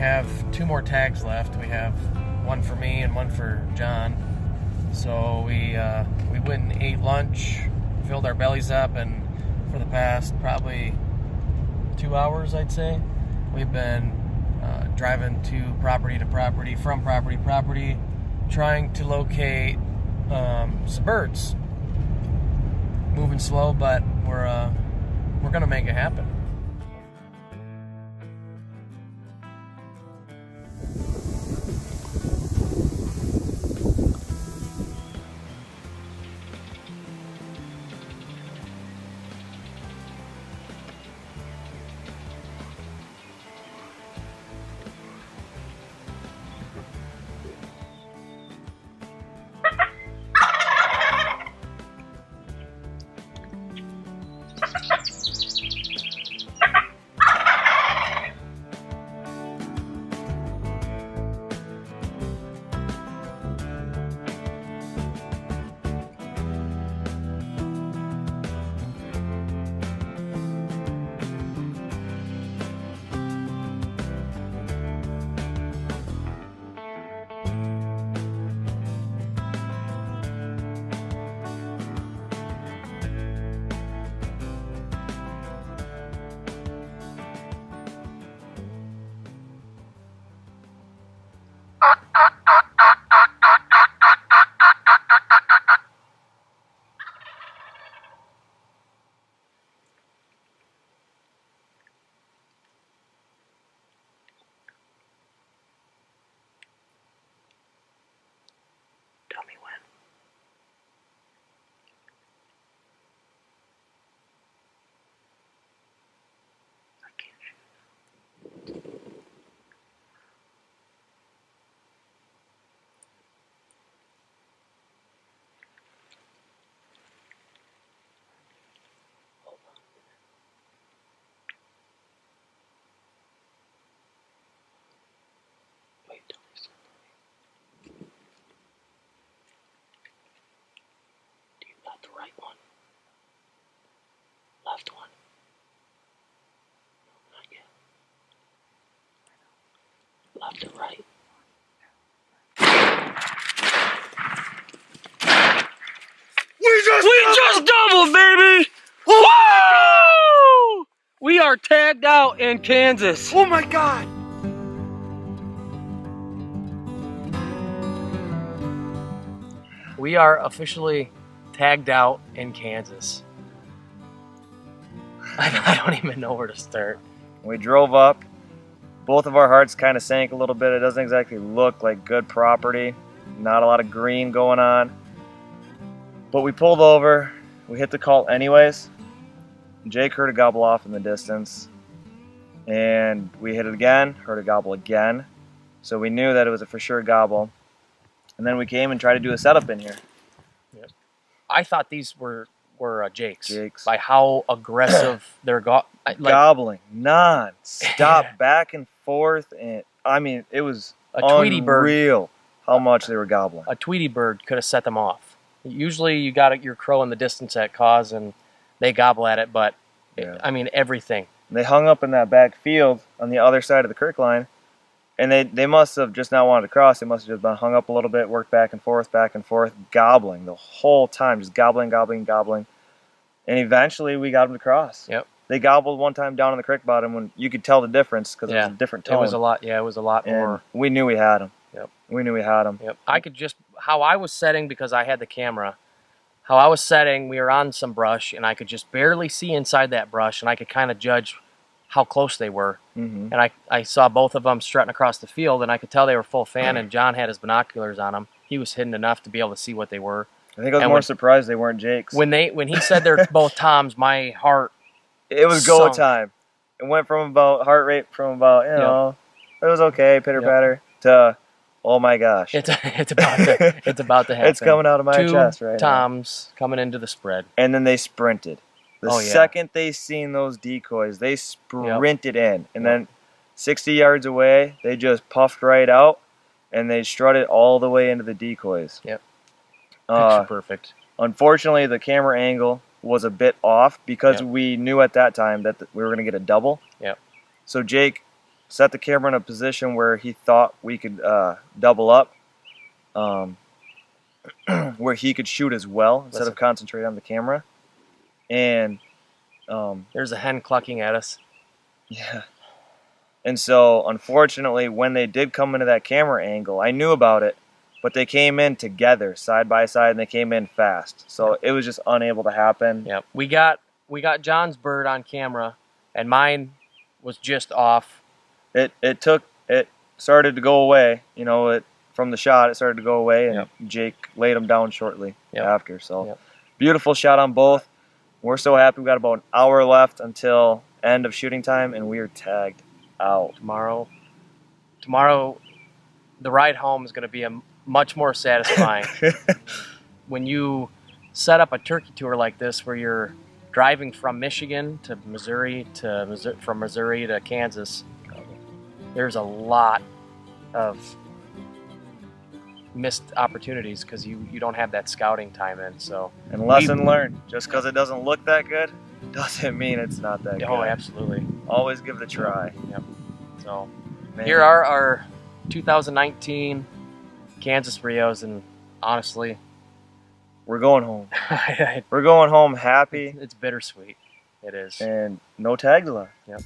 have 2 more tags left. We have one for me and one for John. So we went and ate lunch, filled our bellies up, and for the past probably 2 hours, I'd say, we've been driving from property to property, trying to locate some birds. Moving slow, but we're gonna make it happen. Tell me when. I can't shoot. Hold on. Wait till they start moving. Do you got the right one? Left one? No, not yet. Left or right? We just doubled, baby! Woo! We are tagged out in Kansas. Oh my God! We are officially tagged out in Kansas. I don't even know where to start. We drove up. Both of our hearts kind of sank a little bit. It doesn't exactly look like good property. Not a lot of green going on. But we pulled over. We hit the call anyways. Jake heard a gobble off in the distance. And we hit it again, heard a gobble again. So we knew that it was a for sure gobble. And then we came and tried to do a setup in here. Yep. I thought these were Jake's. Jake's. By how aggressive they're gobbling non-stop, back and forth, and I mean it was a Tweety unreal how much they were gobbling. A Tweety bird could have set them off. Usually you got your crow in the distance at cause and they gobble at it, but Yeah. I mean everything. They hung up in that back field on the other side of the creek line, and they must have just not wanted to cross. They must have just been hung up a little bit, worked back and forth, gobbling the whole time, just gobbling. And eventually we got them to cross. Yep. They gobbled one time down in the creek bottom when you could tell the difference because it was a different tone. It was a lot. Yeah, it was a lot and more. We knew we had them. Yep. We knew we had them. Yep. I could just how I was setting because I had the camera. How I was setting, we were on some brush, and I could just barely see inside that brush, and I could kind of judge how close they were. Mm-hmm. And I saw both of them strutting across the field, and I could tell they were full fan, and John had his binoculars on them. He was hidden enough to be able to see what they were. I think I was more surprised they weren't Jake's. When he said they're both Toms, my heart it was go sunk. time. It went from about heart rate from about, you know, it was okay, pitter patter, to oh my gosh. It's about to happen. It's coming out of my chest right now. 2 Toms coming into the spread. And then they sprinted. The second they seen those decoys, they sprinted in. And then 60 yards away, they just puffed right out, and they strutted all the way into the decoys. Yep. Picture perfect. Unfortunately, the camera angle was a bit off because we knew at that time that we were going to get a double. Yep. So Jake set the camera in a position where he thought we could double up, where he could shoot as well instead of concentrate on the camera. And there's a hen clucking at us. Yeah. And so, unfortunately, when they did come into that camera angle, I knew about it, but they came in together, side by side, and they came in fast. So it was just unable to happen. Yep. We got John's bird on camera, and mine was just off. It started to go away. You know, from the shot, it started to go away, and Jake laid him down shortly after. So beautiful shot on both. We're so happy. We got about an hour left until end of shooting time, and we are tagged out. Tomorrow, the ride home is going to be much more satisfying. When you set up a turkey tour like this, where you're driving from Michigan to Missouri from Missouri to Kansas, there's a lot of missed opportunities because you don't have that scouting time in. So, and lesson learned: just because it doesn't look that good doesn't mean it's not that good. Oh, absolutely. Always give it a try. Yep. So here are our 2019 Kansas Rios, and honestly, we're going home. We're going home happy. It's bittersweet. It is. And no tags left. Yep.